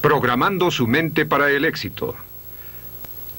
Programando su mente para el éxito.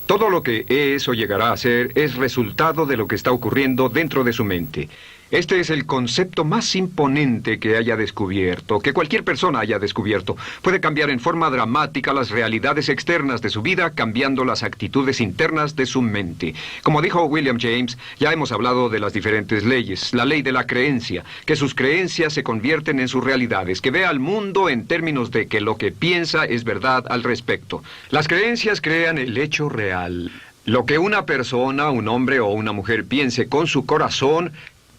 Todo lo que es o llegará a ser es resultado de lo que está ocurriendo dentro de su mente. Este es el concepto más imponente que haya descubierto, que cualquier persona haya descubierto. Puede cambiar en forma dramática las realidades externas de su vida, cambiando las actitudes internas de su mente. Como dijo William James, ya hemos hablado de las diferentes leyes. La ley de la creencia, que sus creencias se convierten en sus realidades, que ve al mundo en términos de que lo que piensa es verdad al respecto. Las creencias crean el hecho real. Lo que una persona, un hombre o una mujer piense con su corazón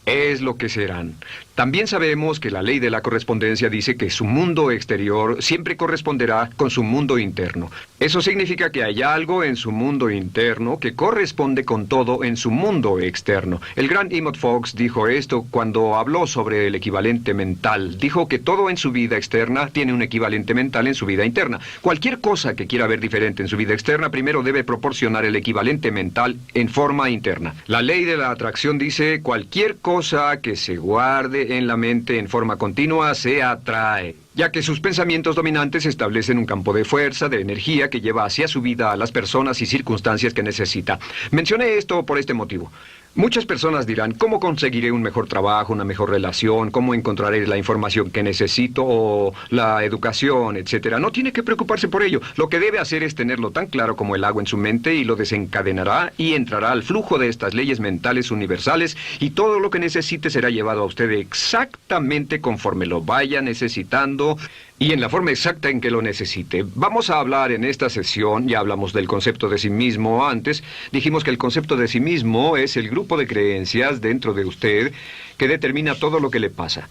es lo que serán. También sabemos que la ley de la correspondencia dice que su mundo exterior siempre corresponderá con su mundo interno. Eso significa que hay algo en su mundo interno que corresponde con todo en su mundo externo. El gran Emmett Fox dijo esto cuando habló sobre el equivalente mental. Dijo que todo en su vida externa tiene un equivalente mental en su vida interna. Cualquier cosa que quiera ver diferente en su vida externa primero debe proporcionar el equivalente mental en forma interna. La ley de la atracción dice cualquier cosa que se guarde en la mente en forma continua se atrae, ya que sus pensamientos dominantes establecen un campo de fuerza, de energía que lleva hacia su vida a las personas y circunstancias que necesita. Mencioné esto por este motivo. Muchas personas dirán, ¿cómo conseguiré un mejor trabajo, una mejor relación? ¿Cómo encontraré la información que necesito o la educación, etcétera? No tiene que preocuparse por ello. Lo que debe hacer es tenerlo tan claro como el agua en su mente y lo desencadenará y entrará al flujo de estas leyes mentales universales y todo lo que necesite será llevado a usted exactamente conforme lo vaya necesitando y en la forma exacta en que lo necesite. Vamos a hablar en esta sesión, ya hablamos del concepto de sí mismo antes, dijimos que el concepto de sí mismo es el grupo de creencias dentro de usted que determina todo lo que le pasa.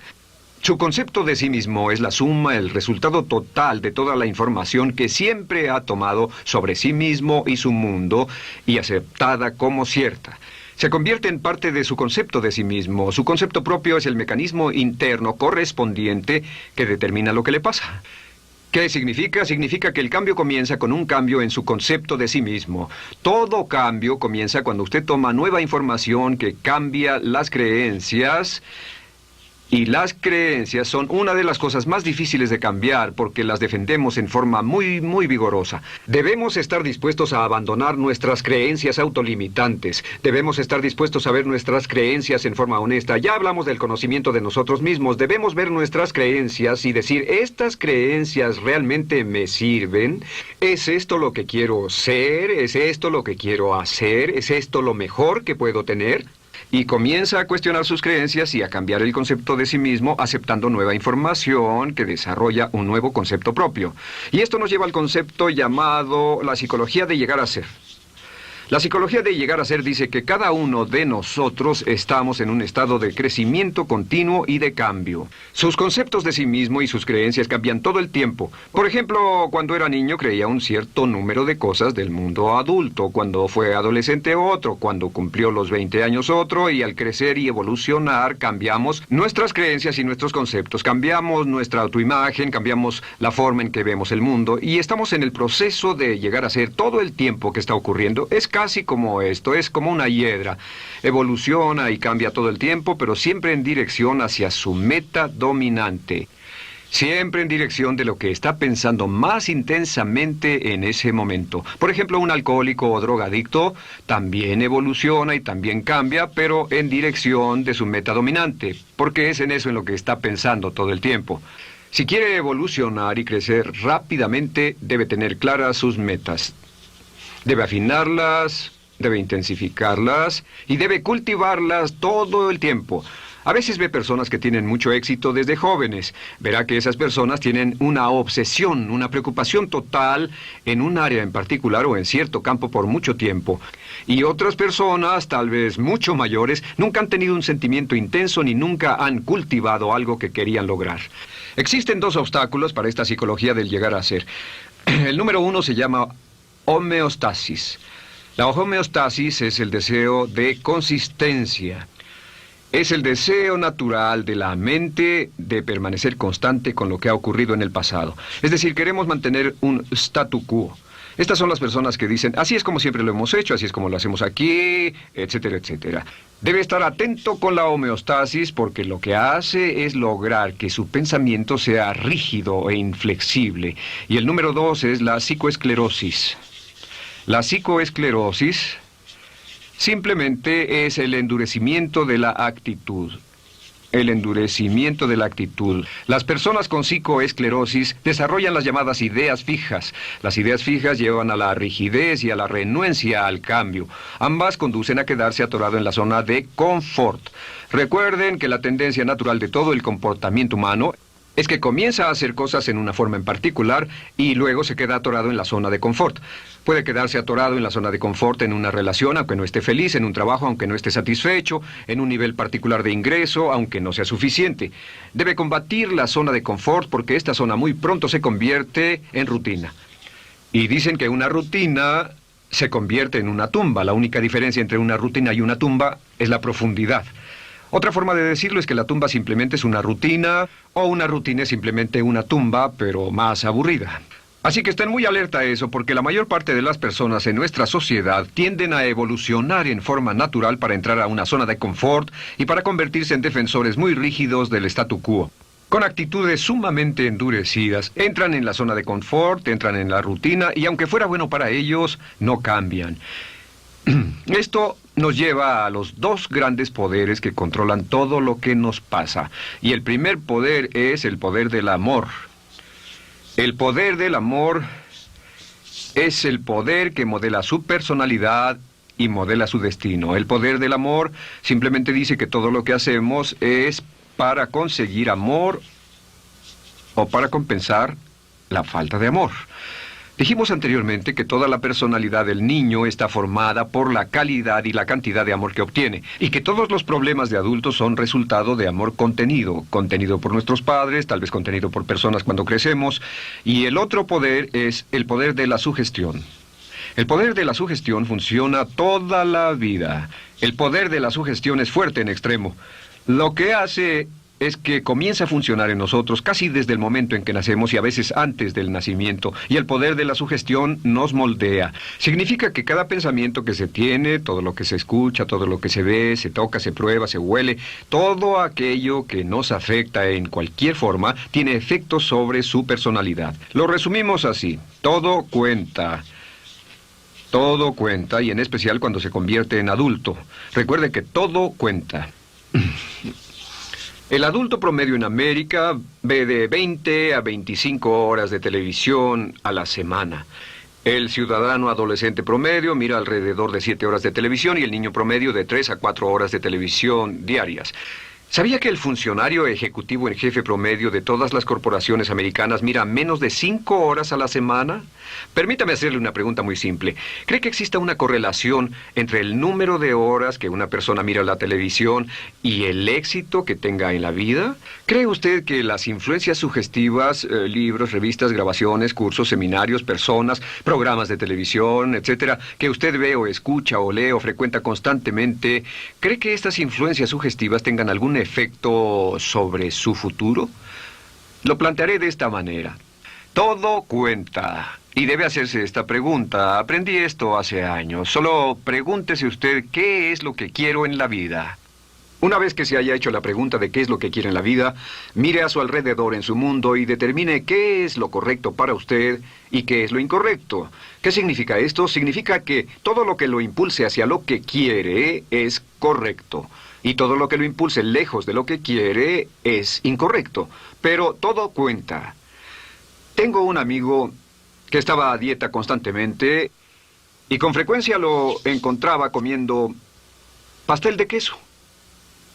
Su concepto de sí mismo es la suma, el resultado total de toda la información que siempre ha tomado sobre sí mismo y su mundo y aceptada como cierta. Se convierte en parte de su concepto de sí mismo. Su concepto propio es el mecanismo interno correspondiente que determina lo que le pasa. ¿Qué significa? Significa que el cambio comienza con un cambio en su concepto de sí mismo. Todo cambio comienza cuando usted toma nueva información que cambia las creencias. Y las creencias son una de las cosas más difíciles de cambiar porque las defendemos en forma muy vigorosa. Debemos estar dispuestos a abandonar nuestras creencias autolimitantes. Debemos estar dispuestos a ver nuestras creencias en forma honesta. Ya hablamos del conocimiento de nosotros mismos. Debemos ver nuestras creencias y decir, ¿estas creencias realmente me sirven? ¿Es esto lo que quiero ser? ¿Es esto lo que quiero hacer? ¿Es esto lo mejor que puedo tener? Y comienza a cuestionar sus creencias y a cambiar el concepto de sí mismo, aceptando nueva información que desarrolla un nuevo concepto propio. Y esto nos lleva al concepto llamado la psicología de llegar a ser. La psicología de llegar a ser dice que cada uno de nosotros estamos en un estado de crecimiento continuo y de cambio. Sus conceptos de sí mismo y sus creencias cambian todo el tiempo. Por ejemplo, cuando era niño creía un cierto número de cosas del mundo adulto, cuando fue adolescente otro, cuando cumplió los 20 años otro, y al crecer y evolucionar cambiamos nuestras creencias y nuestros conceptos, cambiamos nuestra autoimagen, cambiamos la forma en que vemos el mundo, y estamos en el proceso de llegar a ser todo el tiempo que está ocurriendo. Es casi como esto, es como una hiedra. Evoluciona y cambia todo el tiempo, pero siempre en dirección hacia su meta dominante. Siempre en dirección de lo que está pensando más intensamente en ese momento. Por ejemplo, un alcohólico o drogadicto también evoluciona y también cambia, pero en dirección de su meta dominante, porque es en eso en lo que está pensando todo el tiempo. Si quiere evolucionar y crecer rápidamente, debe tener claras sus metas. Debe afinarlas, debe intensificarlas y debe cultivarlas todo el tiempo. A veces ve personas que tienen mucho éxito desde jóvenes. Verá que esas personas tienen una obsesión, una preocupación total en un área en particular o en cierto campo por mucho tiempo. Y otras personas, tal vez mucho mayores, nunca han tenido un sentimiento intenso ni nunca han cultivado algo que querían lograr. Existen dos obstáculos para esta psicología del llegar a ser. El número uno se llama homeostasis. La homeostasis es el deseo de consistencia. Es el deseo natural de la mente de permanecer constante con lo que ha ocurrido en el pasado. Es decir, queremos mantener un statu quo. Estas son las personas que dicen, así es como siempre lo hemos hecho, así es como lo hacemos aquí, etcétera, etcétera. Debe estar atento con la homeostasis porque lo que hace es lograr que su pensamiento sea rígido e inflexible. Y el número 2 es la psicoesclerosis. La psicoesclerosis simplemente es el endurecimiento de la actitud. El endurecimiento de la actitud. Las personas con psicoesclerosis desarrollan las llamadas ideas fijas. Las ideas fijas llevan a la rigidez y a la renuencia al cambio. Ambas conducen a quedarse atorado en la zona de confort. Recuerden que la tendencia natural de todo el comportamiento humano es que comienza a hacer cosas en una forma en particular y luego se queda atorado en la zona de confort. Puede quedarse atorado en la zona de confort en una relación, aunque no esté feliz, en un trabajo, aunque no esté satisfecho, en un nivel particular de ingreso, aunque no sea suficiente. Debe combatir la zona de confort porque esta zona muy pronto se convierte en rutina. Y dicen que una rutina se convierte en una tumba. La única diferencia entre una rutina y una tumba es la profundidad. Otra forma de decirlo es que la tumba simplemente es una rutina, o una rutina es simplemente una tumba, pero más aburrida. Así que estén muy alerta a eso, porque la mayor parte de las personas en nuestra sociedad tienden a evolucionar en forma natural para entrar a una zona de confort y para convertirse en defensores muy rígidos del statu quo. Con actitudes sumamente endurecidas, entran en la zona de confort, entran en la rutina, y aunque fuera bueno para ellos, no cambian. Esto nos lleva a los dos grandes poderes que controlan todo lo que nos pasa. Y el primer poder es el poder del amor. El poder del amor es el poder que modela su personalidad y modela su destino. El poder del amor simplemente dice que todo lo que hacemos es para conseguir amor o para compensar la falta de amor. Dijimos anteriormente que toda la personalidad del niño está formada por la calidad y la cantidad de amor que obtiene, y que todos los problemas de adultos son resultado de amor contenido, contenido por nuestros padres, tal vez contenido por personas cuando crecemos, y el otro poder es el poder de la sugestión. El poder de la sugestión funciona toda la vida. El poder de la sugestión es fuerte en extremo. Lo que hace es que comienza a funcionar en nosotros casi desde el momento en que nacemos y a veces antes del nacimiento, y el poder de la sugestión nos moldea. Significa que cada pensamiento que se tiene, todo lo que se escucha, todo lo que se ve, se toca, se prueba, se huele, todo aquello que nos afecta en cualquier forma, tiene efectos sobre su personalidad. Lo resumimos así: todo cuenta. Todo cuenta, y en especial cuando se convierte en adulto. Recuerde que todo cuenta. El adulto promedio en América ve de 20 a 25 horas de televisión a la semana. El ciudadano adolescente promedio mira alrededor de 7 horas de televisión y el niño promedio de 3 a 4 horas de televisión diarias. ¿Sabía que el funcionario ejecutivo en jefe promedio de todas las corporaciones americanas mira menos de 5 horas a la semana? Permítame hacerle una pregunta muy simple. ¿Cree que exista una correlación entre el número de horas que una persona mira la televisión y el éxito que tenga en la vida? ¿Cree usted que las influencias sugestivas, libros, revistas, grabaciones, cursos, seminarios, personas, programas de televisión, etcétera, que usted ve o escucha o lee o frecuenta constantemente, cree que estas influencias sugestivas tengan algún efecto sobre su futuro? Lo plantearé de esta manera. Todo cuenta. Y debe hacerse esta pregunta. Aprendí esto hace años. Solo pregúntese usted qué es lo que quiero en la vida. Una vez que se haya hecho la pregunta de qué es lo que quiere en la vida, mire a su alrededor en su mundo y determine qué es lo correcto para usted y qué es lo incorrecto. ¿Qué significa esto? Significa que todo lo que lo impulse hacia lo que quiere es correcto. Y todo lo que lo impulse lejos de lo que quiere es incorrecto. Pero todo cuenta. Tengo un amigo que estaba a dieta constantemente y con frecuencia lo encontraba comiendo pastel de queso.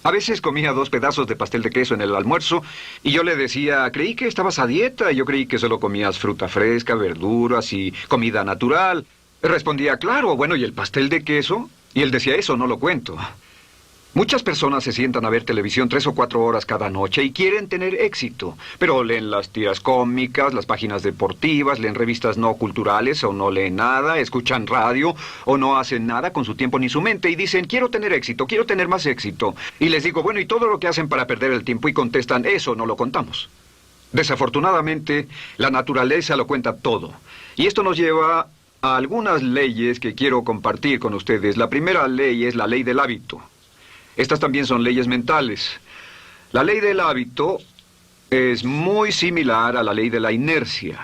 A veces comía 2 pedazos de pastel de queso en el almuerzo y yo le decía, creí que estabas a dieta, yo creí que solo comías fruta fresca, verduras y comida natural. Respondía, claro, bueno, ¿y el pastel de queso? Y él decía, eso no lo cuento. Muchas personas se sientan a ver televisión 3 o 4 horas cada noche y quieren tener éxito, pero leen las tiras cómicas, las páginas deportivas, leen revistas no culturales o no leen nada, escuchan radio o no hacen nada con su tiempo ni su mente y dicen, quiero tener éxito, quiero tener más éxito. Y les digo, bueno, ¿y todo lo que hacen para perder el tiempo? Y contestan, eso no lo contamos. Desafortunadamente, la naturaleza lo cuenta todo. Y esto nos lleva a algunas leyes que quiero compartir con ustedes. La primera ley es la ley del hábito. Estas también son leyes mentales. La ley del hábito es muy similar a la ley de la inercia.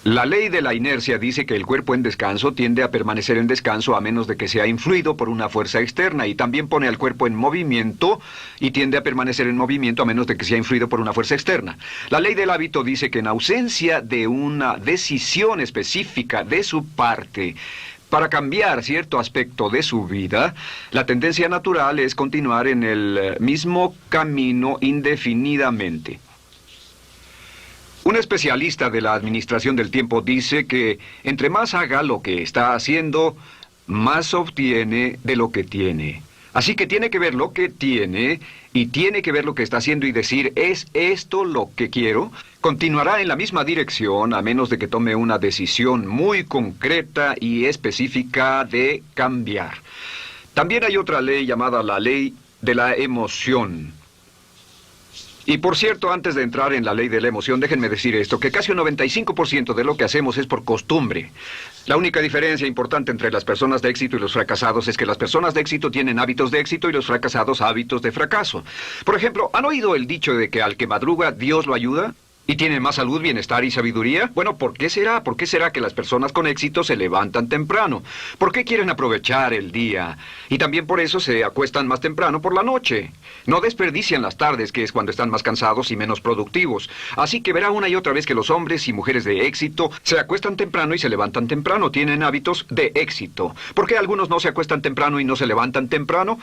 La ley de la inercia dice que el cuerpo en descanso tiende a permanecer en descanso a menos de que sea influido por una fuerza externa, y también pone al cuerpo en movimiento y tiende a permanecer en movimiento a menos de que sea influido por una fuerza externa. La ley del hábito dice que en ausencia de una decisión específica de su parte para cambiar cierto aspecto de su vida, la tendencia natural es continuar en el mismo camino indefinidamente. Un especialista de la administración del tiempo dice que entre más haga lo que está haciendo, más obtiene de lo que tiene. Así que tiene que ver lo que tiene y tiene que ver lo que está haciendo y decir, ¿es esto lo que quiero? Continuará en la misma dirección a menos de que tome una decisión muy concreta y específica de cambiar. También hay otra ley llamada la ley de la emoción. Y por cierto, antes de entrar en la ley de la emoción, déjenme decir esto, que casi un 95% de lo que hacemos es por costumbre. La única diferencia importante entre las personas de éxito y los fracasados es que las personas de éxito tienen hábitos de éxito y los fracasados hábitos de fracaso. Por ejemplo, ¿han oído el dicho de que al que madruga Dios lo ayuda? ¿Y tiene más salud, bienestar y sabiduría? Bueno, ¿por qué será? ¿Por qué será que las personas con éxito se levantan temprano? ¿Por qué quieren aprovechar el día? Y también por eso se acuestan más temprano por la noche. No desperdician las tardes, que es cuando están más cansados y menos productivos. Así que verá una y otra vez que los hombres y mujeres de éxito se acuestan temprano y se levantan temprano. Tienen hábitos de éxito. ¿Por qué algunos no se acuestan temprano y no se levantan temprano?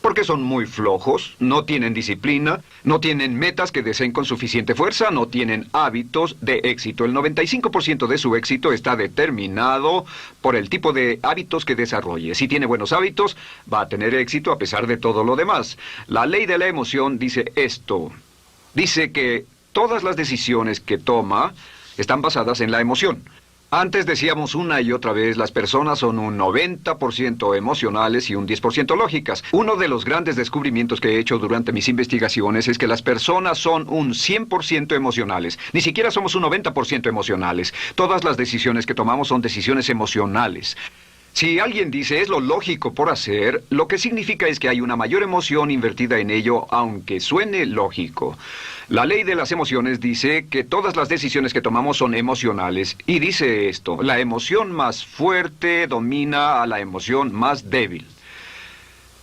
Porque son muy flojos, no tienen disciplina, no tienen metas que deseen con suficiente fuerza, no tienen hábitos de éxito. El 95% de su éxito está determinado por el tipo de hábitos que desarrolle. Si tiene buenos hábitos, va a tener éxito a pesar de todo lo demás. La ley de la emoción dice esto. Dice que todas las decisiones que toma están basadas en la emoción. Antes decíamos una y otra vez, las personas son un 90% emocionales y un 10% lógicas. Uno de los grandes descubrimientos que he hecho durante mis investigaciones es que las personas son un 100% emocionales. Ni siquiera somos un 90% emocionales. Todas las decisiones que tomamos son decisiones emocionales. Si alguien dice es lo lógico por hacer, lo que significa es que hay una mayor emoción invertida en ello, aunque suene lógico. La ley de las emociones dice que todas las decisiones que tomamos son emocionales, y dice esto: la emoción más fuerte domina a la emoción más débil.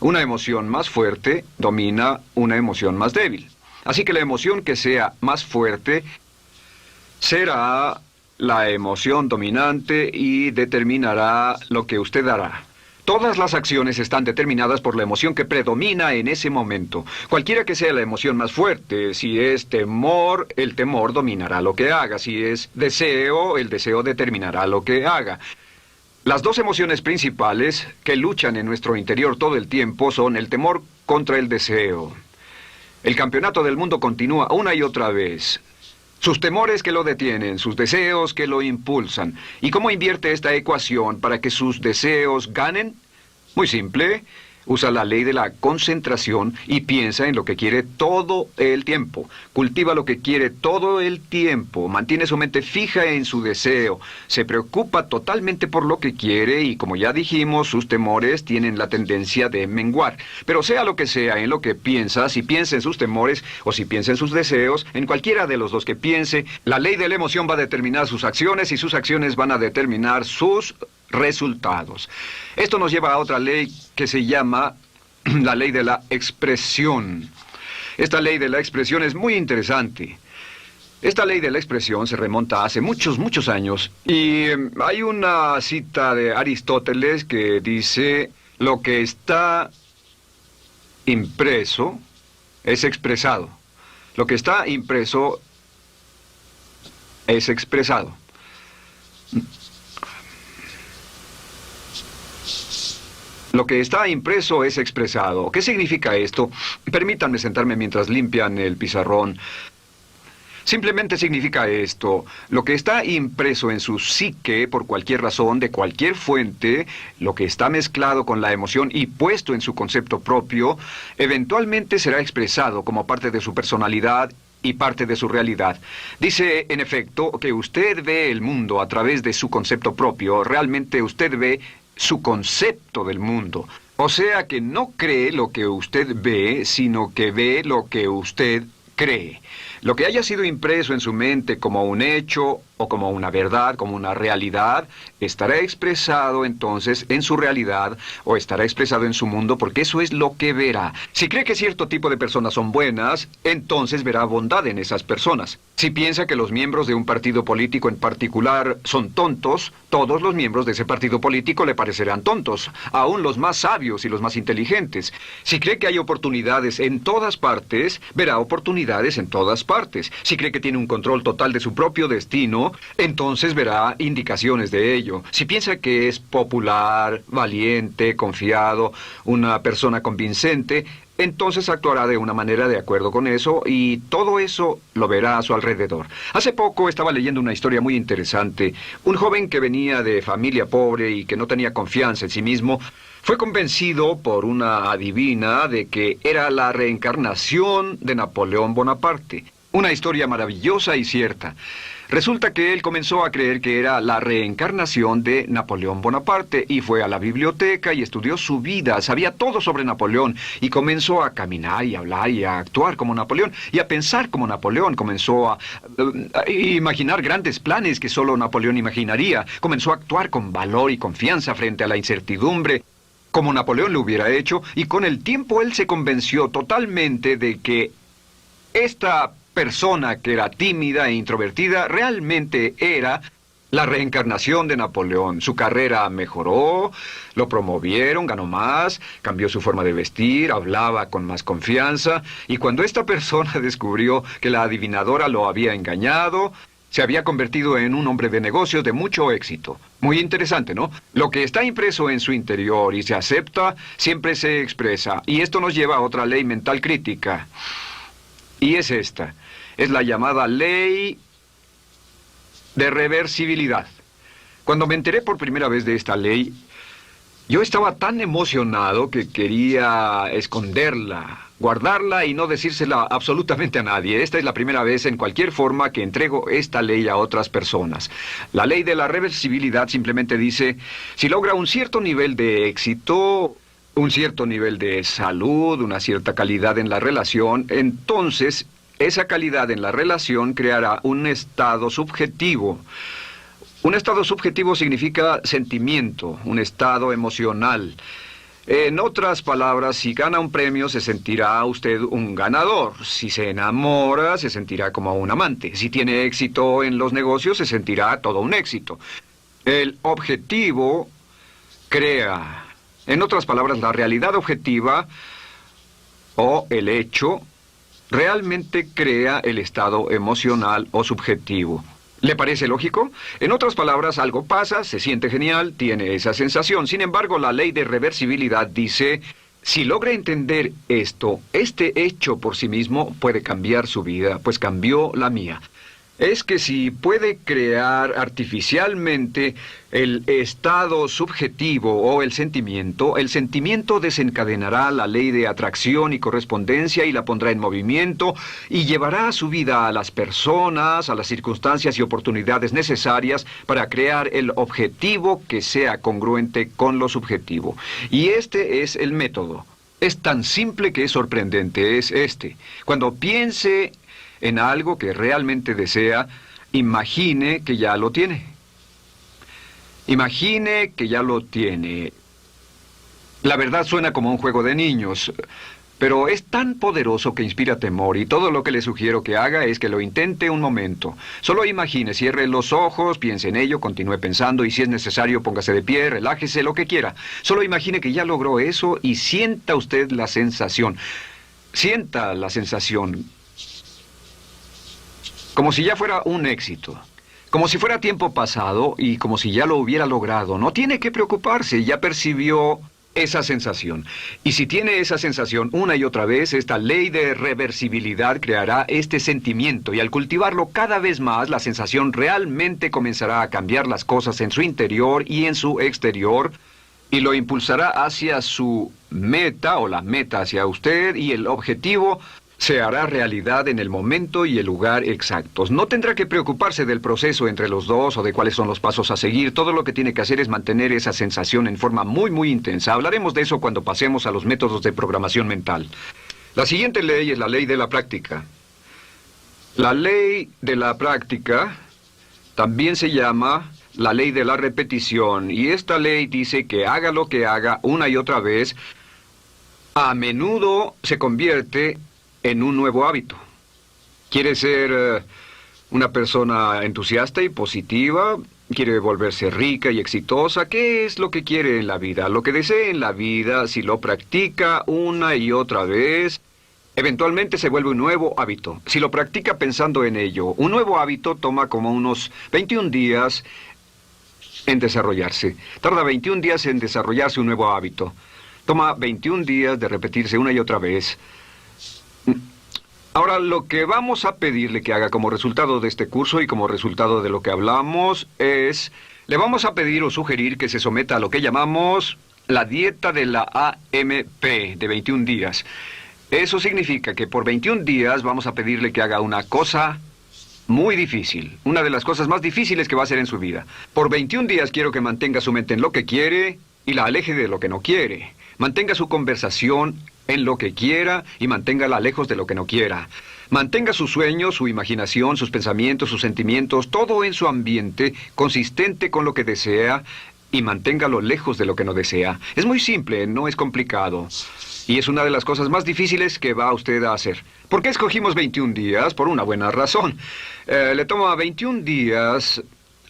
Una emoción más fuerte domina una emoción más débil. Así que la emoción que sea más fuerte será la emoción dominante y determinará lo que usted hará. Todas las acciones están determinadas por la emoción que predomina en ese momento. Cualquiera que sea la emoción más fuerte, si es temor, el temor dominará lo que haga. Si es deseo, el deseo determinará lo que haga. Las dos emociones principales que luchan en nuestro interior todo el tiempo son el temor contra el deseo. El campeonato del mundo continúa una y otra vez. Sus temores que lo detienen, sus deseos que lo impulsan. ¿Y cómo invierte esta ecuación para que sus deseos ganen? Muy simple. Usa la ley de la concentración y piensa en lo que quiere todo el tiempo. Cultiva lo que quiere todo el tiempo. Mantiene su mente fija en su deseo. Se preocupa totalmente por lo que quiere y, como ya dijimos, sus temores tienen la tendencia de menguar. Pero sea lo que sea en lo que piensa, si piensa en sus temores o si piensa en sus deseos, en cualquiera de los dos que piense, la ley de la emoción va a determinar sus acciones y sus acciones van a determinar sus resultados. Esto nos lleva a otra ley que se llama la ley de la expresión. Esta ley de la expresión es muy interesante. Esta ley de la expresión se remonta a hace muchos, muchos años. Y hay una cita de Aristóteles que dice: lo que está impreso es expresado. Lo que está impreso es expresado. Lo que está impreso es expresado. ¿Qué significa esto? Permítanme sentarme mientras limpian el pizarrón. Simplemente significa esto: lo que está impreso en su psique por cualquier razón, de cualquier fuente, lo que está mezclado con la emoción y puesto en su concepto propio, eventualmente será expresado como parte de su personalidad y parte de su realidad. Dice, en efecto, que usted ve el mundo a través de su concepto propio. Realmente usted ve su concepto del mundo. O sea que no cree lo que usted ve, sino que ve lo que usted cree. Lo que haya sido impreso en su mente como un hecho o como una verdad, como una realidad, estará expresado entonces en su realidad o estará expresado en su mundo, porque eso es lo que verá. Si cree que cierto tipo de personas son buenas, entonces verá bondad en esas personas. Si piensa que los miembros de un partido político en particular son tontos, todos los miembros de ese partido político le parecerán tontos, aún los más sabios y los más inteligentes. Si cree que hay oportunidades en todas partes, verá oportunidades en todas partes. Si cree que tiene un control total de su propio destino, entonces verá indicaciones de ello. Si piensa que es popular, valiente, confiado, una persona convincente, entonces actuará de una manera de acuerdo con eso y todo eso lo verá a su alrededor. Hace poco estaba leyendo una historia muy interesante. Un joven que venía de familia pobre y que no tenía confianza en sí mismo, fue convencido por una adivina de que era la reencarnación de Napoleón Bonaparte. Una historia maravillosa y cierta. Resulta que él comenzó a creer que era la reencarnación de Napoleón Bonaparte y fue a la biblioteca y estudió su vida, sabía todo sobre Napoleón y comenzó a caminar y a hablar y a actuar como Napoleón y a pensar como Napoleón. Comenzó a imaginar grandes planes que solo Napoleón imaginaría. Comenzó a actuar con valor y confianza frente a la incertidumbre, como Napoleón lo hubiera hecho, y con el tiempo él se convenció totalmente de que esta persona que era tímida e introvertida realmente era la reencarnación de Napoleón. Su carrera mejoró, lo promovieron, ganó más, cambió su forma de vestir, hablaba con más confianza, y cuando esta persona descubrió que la adivinadora lo había engañado, se había convertido en un hombre de negocios de mucho éxito. Muy interesante, ¿no? Lo que está impreso en su interior y se acepta, siempre se expresa. Y esto nos lleva a otra ley mental crítica. Y es esta. Es la llamada ley de reversibilidad. Cuando me enteré por primera vez de esta ley, yo estaba tan emocionado que quería esconderla, guardarla y no decírsela absolutamente a nadie. Esta es la primera vez en cualquier forma que entrego esta ley a otras personas. La ley de la reversibilidad simplemente dice, si logra un cierto nivel de éxito, un cierto nivel de salud, una cierta calidad en la relación, entonces esa calidad en la relación creará un estado subjetivo. Un estado subjetivo significa sentimiento, un estado emocional. En otras palabras, si gana un premio, se sentirá usted un ganador. Si se enamora, se sentirá como un amante. Si tiene éxito en los negocios, se sentirá todo un éxito. El objetivo crea. En otras palabras, la realidad objetiva o el hecho realmente crea el estado emocional o subjetivo. ¿Le parece lógico? En otras palabras, algo pasa, se siente genial, tiene esa sensación. Sin embargo, la ley de reversibilidad dice, si logra entender esto, este hecho por sí mismo puede cambiar su vida, pues cambió la mía. Es que si puede crear artificialmente el estado subjetivo o el sentimiento desencadenará la ley de atracción y correspondencia y la pondrá en movimiento y llevará a su vida a las personas, a las circunstancias y oportunidades necesarias para crear el objetivo que sea congruente con lo subjetivo. Y este es el método. Es tan simple que es sorprendente, es este. Cuando piense en algo que realmente desea, imagine que ya lo tiene. Imagine que ya lo tiene. La verdad suena como un juego de niños, pero es tan poderoso que inspira temor y todo lo que le sugiero que haga es que lo intente un momento. Solo imagine, cierre los ojos, piense en ello, continúe pensando y si es necesario póngase de pie, relájese, lo que quiera. Solo imagine que ya logró eso y sienta usted la sensación. Sienta la sensación. Como si ya fuera un éxito, como si fuera tiempo pasado y como si ya lo hubiera logrado. No tiene que preocuparse, ya percibió esa sensación. Y si tiene esa sensación una y otra vez, esta ley de reversibilidad creará este sentimiento y al cultivarlo cada vez más, la sensación realmente comenzará a cambiar las cosas en su interior y en su exterior y lo impulsará hacia su meta o la meta hacia usted y el objetivo se hará realidad en el momento y el lugar exactos. No tendrá que preocuparse del proceso entre los dos o de cuáles son los pasos a seguir. Todo lo que tiene que hacer es mantener esa sensación en forma muy intensa. Hablaremos de eso cuando pasemos a los métodos de programación mental. La siguiente ley es la ley de la práctica. La ley de la práctica también se llama la ley de la repetición. Y esta ley dice que haga lo que haga una y otra vez, a menudo se convierte en un nuevo hábito. ¿Quiere ser una persona entusiasta y positiva? ¿Quiere volverse rica y exitosa? ¿Qué es lo que quiere en la vida? Lo que desee en la vida, si lo practica una y otra vez, eventualmente se vuelve un nuevo hábito. Si lo practica pensando en ello, un nuevo hábito toma como unos 21 días en desarrollarse. Tarda 21 días en desarrollarse un nuevo hábito. Toma 21 días de repetirse una y otra vez. Ahora, lo que vamos a pedirle que haga como resultado de este curso y como resultado de lo que hablamos es... Le vamos a pedir o sugerir que se someta a lo que llamamos la dieta de la AMP de 21 días. Eso significa que por 21 días vamos a pedirle que haga una cosa muy difícil. Una de las cosas más difíciles que va a hacer en su vida. Por 21 días quiero que mantenga su mente en lo que quiere y la aleje de lo que no quiere. Mantenga su conversación en lo que quiera y manténgala lejos de lo que no quiera. Mantenga sus sueños, su imaginación, sus pensamientos, sus sentimientos, todo en su ambiente, consistente con lo que desea, y manténgalo lejos de lo que no desea. Es muy simple, no es complicado. Y es una de las cosas más difíciles que va usted a hacer. ¿Por qué escogimos 21 días? Por una buena razón. Le toma 21 días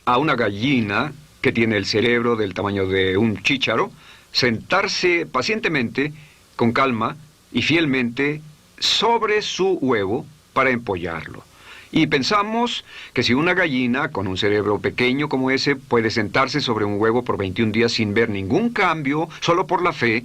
a una gallina que tiene el cerebro del tamaño de un chícharo sentarse pacientemente, con calma y fielmente sobre su huevo para empollarlo. Y pensamos que si una gallina con un cerebro pequeño como ese puede sentarse sobre un huevo por 21 días sin ver ningún cambio, solo por la fe,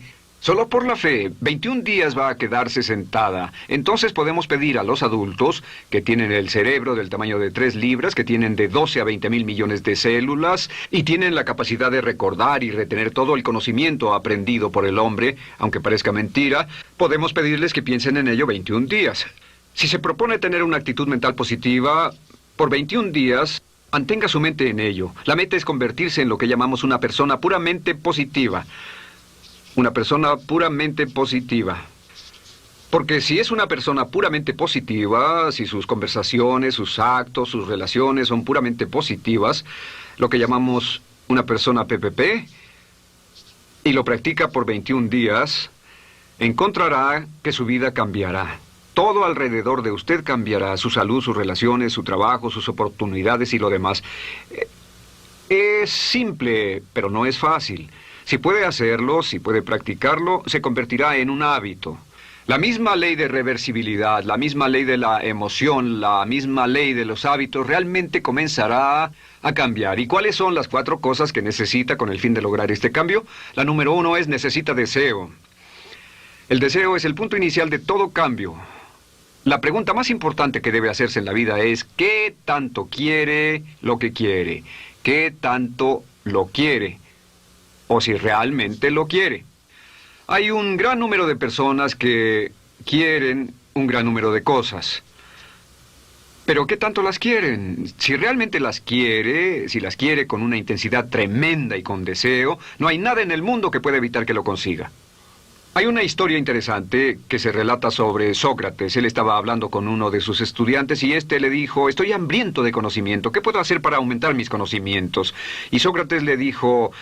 21 días va a quedarse sentada. Entonces podemos pedir a los adultos que tienen el cerebro del tamaño de 3 libras, que tienen de 12 a 20 mil millones de células y tienen la capacidad de recordar y retener todo el conocimiento aprendido por el hombre, aunque parezca mentira, podemos pedirles que piensen en ello 21 días. Si se propone tener una actitud mental positiva, por 21 días, mantenga su mente en ello. La meta es convertirse en lo que llamamos una persona puramente positiva. Una persona puramente positiva. Porque si es una persona puramente positiva, si sus conversaciones, sus actos, sus relaciones son puramente positivas, lo que llamamos una persona PPP, y lo practica por 21 días, encontrará que su vida cambiará. Todo alrededor de usted cambiará, su salud, sus relaciones, su trabajo, sus oportunidades y lo demás. Es simple, pero no es fácil. Si puede hacerlo, si puede practicarlo, se convertirá en un hábito. La misma ley de reversibilidad, la misma ley de la emoción, la misma ley de los hábitos realmente comenzará a cambiar. ¿Y cuáles son las 4 cosas que necesita con el fin de lograr este cambio? La número 1 es necesita deseo. El deseo es el punto inicial de todo cambio. La pregunta más importante que debe hacerse en la vida es ¿qué tanto quiere lo que quiere? ¿Qué tanto lo quiere? O si realmente lo quiere. Hay un gran número de personas que quieren un gran número de cosas. Pero ¿qué tanto las quieren? Si realmente las quiere, si las quiere con una intensidad tremenda y con deseo, no hay nada en el mundo que pueda evitar que lo consiga. Hay una historia interesante que se relata sobre Sócrates. Él estaba hablando con uno de sus estudiantes y éste le dijo, estoy hambriento de conocimiento, ¿qué puedo hacer para aumentar mis conocimientos? Y Sócrates le dijo,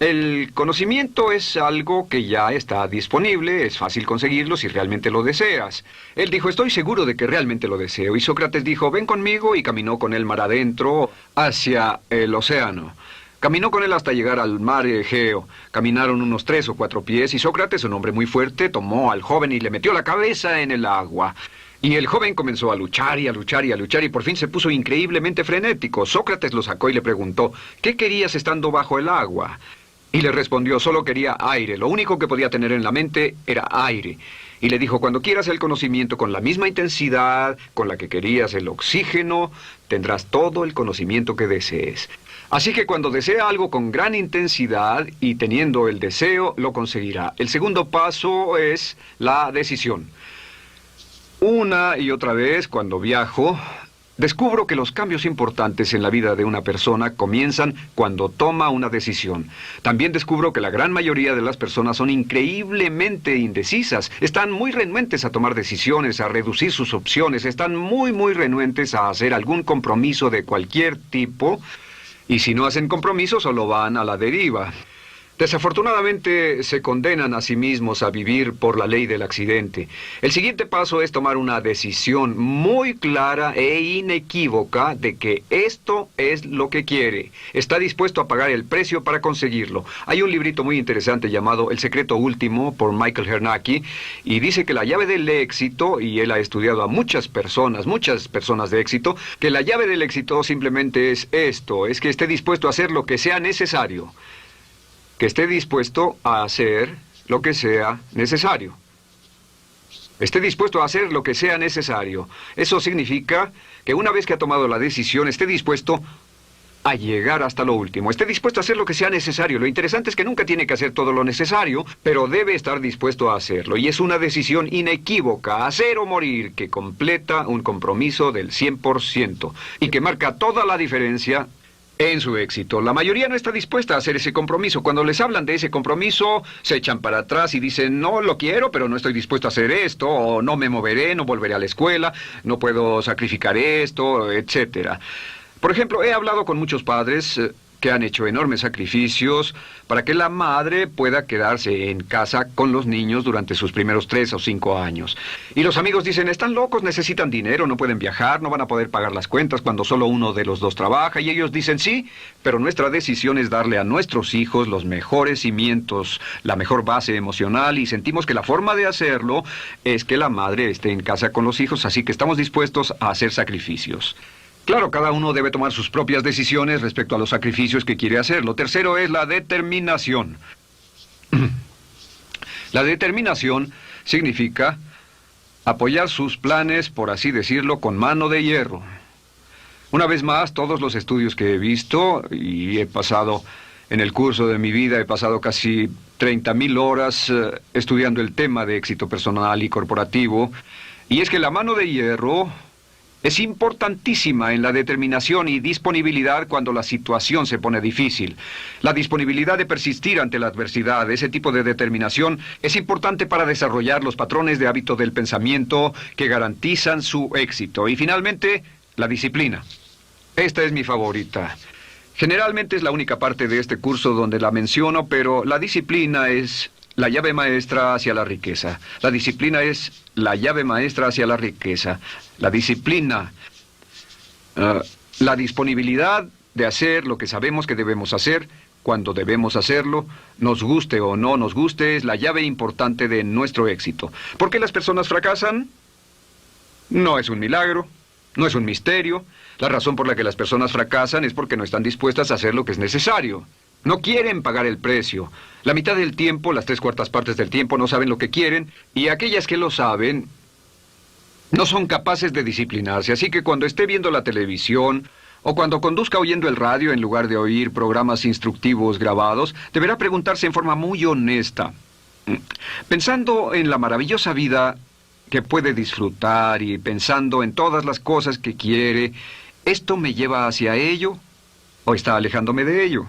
el conocimiento es algo que ya está disponible, es fácil conseguirlo si realmente lo deseas. Él dijo, estoy seguro de que realmente lo deseo. Y Sócrates dijo, ven conmigo, y caminó con él mar adentro hacia el océano. Caminó con él hasta llegar al mar Egeo. Caminaron unos 3 o 4 pies y Sócrates, un hombre muy fuerte, tomó al joven y le metió la cabeza en el agua. Y el joven comenzó a luchar y a luchar y a luchar y por fin se puso increíblemente frenético. Sócrates lo sacó y le preguntó, ¿qué querías estando bajo el agua? Y le respondió, solo quería aire. Lo único que podía tener en la mente era aire. Y le dijo, cuando quieras el conocimiento con la misma intensidad con la que querías el oxígeno, tendrás todo el conocimiento que desees. Así que cuando desea algo con gran intensidad y teniendo el deseo, lo conseguirá. El segundo paso es la decisión. Una y otra vez, cuando viajo, descubro que los cambios importantes en la vida de una persona comienzan cuando toma una decisión. También descubro que la gran mayoría de las personas son increíblemente indecisas. Están muy renuentes a tomar decisiones, a reducir sus opciones. Están muy renuentes a hacer algún compromiso de cualquier tipo. Y si no hacen compromiso, solo van a la deriva. Desafortunadamente, se condenan a sí mismos a vivir por la ley del accidente. El siguiente paso es tomar una decisión muy clara e inequívoca de que esto es lo que quiere. Está dispuesto a pagar el precio para conseguirlo. Hay un librito muy interesante llamado El secreto último por Michael Hernacki, y dice que la llave del éxito, y él ha estudiado a muchas personas de éxito, que la llave del éxito simplemente es esto, es que esté dispuesto a hacer lo que sea necesario. Que esté dispuesto a hacer lo que sea necesario. Esté dispuesto a hacer lo que sea necesario. Eso significa que una vez que ha tomado la decisión, esté dispuesto a llegar hasta lo último. Esté dispuesto a hacer lo que sea necesario. Lo interesante es que nunca tiene que hacer todo lo necesario, pero debe estar dispuesto a hacerlo. Y es una decisión inequívoca, hacer o morir, que completa un compromiso del 100% y que marca toda la diferencia en su éxito. La mayoría no está dispuesta a hacer ese compromiso. Cuando les hablan de ese compromiso, se echan para atrás y dicen, no, lo quiero, pero no estoy dispuesto a hacer esto, o no me moveré, no volveré a la escuela, no puedo sacrificar esto, etcétera. Por ejemplo, he hablado con muchos padres que han hecho enormes sacrificios para que la madre pueda quedarse en casa con los niños durante sus primeros 3 o 5 años. Y los amigos dicen, están locos, necesitan dinero, no pueden viajar, no van a poder pagar las cuentas cuando solo uno de los dos trabaja. Y ellos dicen, sí, pero nuestra decisión es darle a nuestros hijos los mejores cimientos, la mejor base emocional, y sentimos que la forma de hacerlo es que la madre esté en casa con los hijos, así que estamos dispuestos a hacer sacrificios. Claro, cada uno debe tomar sus propias decisiones respecto a los sacrificios que quiere hacer. Lo tercero es la determinación. La determinación significa apoyar sus planes, por así decirlo, con mano de hierro. Una vez más, todos los estudios que he visto, y he pasado en el curso de mi vida, he pasado casi 30,000 horas estudiando el tema de éxito personal y corporativo, y es que la mano de hierro es importantísima en la determinación y disponibilidad cuando la situación se pone difícil. La disponibilidad de persistir ante la adversidad, ese tipo de determinación, es importante para desarrollar los patrones de hábito del pensamiento que garantizan su éxito. Y finalmente, la disciplina. Esta es mi favorita. Generalmente es la única parte de este curso donde la menciono, pero la disciplina es la llave maestra hacia la riqueza. La disciplina es la llave maestra hacia la riqueza. La disciplina, la disponibilidad de hacer lo que sabemos que debemos hacer, cuando debemos hacerlo, nos guste o no nos guste, es la llave importante de nuestro éxito. ¿Por qué las personas fracasan? No es un milagro, no es un misterio. La razón por la que las personas fracasan es porque no están dispuestas a hacer lo que es necesario. No quieren pagar el precio. La mitad del tiempo, las 3/4 partes del tiempo, no saben lo que quieren, y aquellas que lo saben no son capaces de disciplinarse. Así que cuando esté viendo la televisión o cuando conduzca oyendo el radio en lugar de oír programas instructivos grabados, deberá preguntarse en forma muy honesta, pensando en la maravillosa vida que puede disfrutar y pensando en todas las cosas que quiere, ¿esto me lleva hacia ello o está alejándome de ello?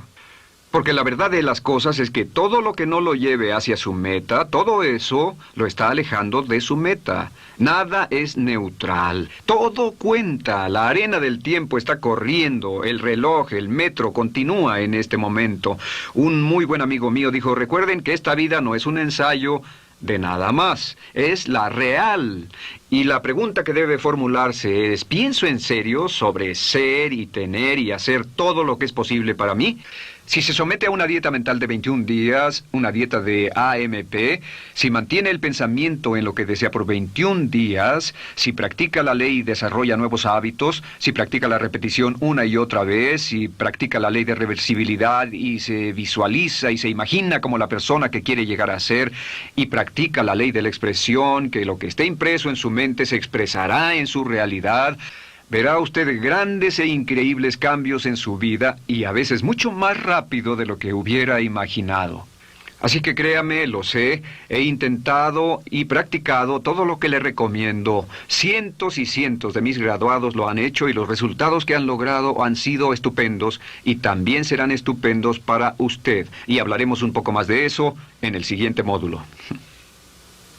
Porque la verdad de las cosas es que todo lo que no lo lleve hacia su meta, todo eso lo está alejando de su meta. Nada es neutral. Todo cuenta. La arena del tiempo está corriendo. El reloj, el metro continúa en este momento. Un muy buen amigo mío dijo, recuerden que esta vida no es un ensayo de nada más. Es la real. Y la pregunta que debe formularse es, ¿pienso en serio sobre ser y tener y hacer todo lo que es posible para mí? Si se somete a una dieta mental de 21 días, una dieta de AMP, si mantiene el pensamiento en lo que desea por 21 días, si practica la ley y desarrolla nuevos hábitos, si practica la repetición una y otra vez, si practica la ley de reversibilidad y se visualiza y se imagina como la persona que quiere llegar a ser, y practica la ley de la expresión, que lo que esté impreso en su mente se expresará en su realidad, verá usted grandes e increíbles cambios en su vida y a veces mucho más rápido de lo que hubiera imaginado. Así que créame, lo sé, he intentado y practicado todo lo que le recomiendo. Cientos y cientos de mis graduados lo han hecho y los resultados que han logrado han sido estupendos y también serán estupendos para usted. Y hablaremos un poco más de eso en el siguiente módulo.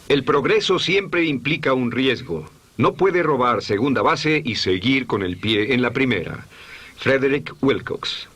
El progreso siempre implica un riesgo. No puede robar segunda base y seguir con el pie en la primera. Frederick Wilcox.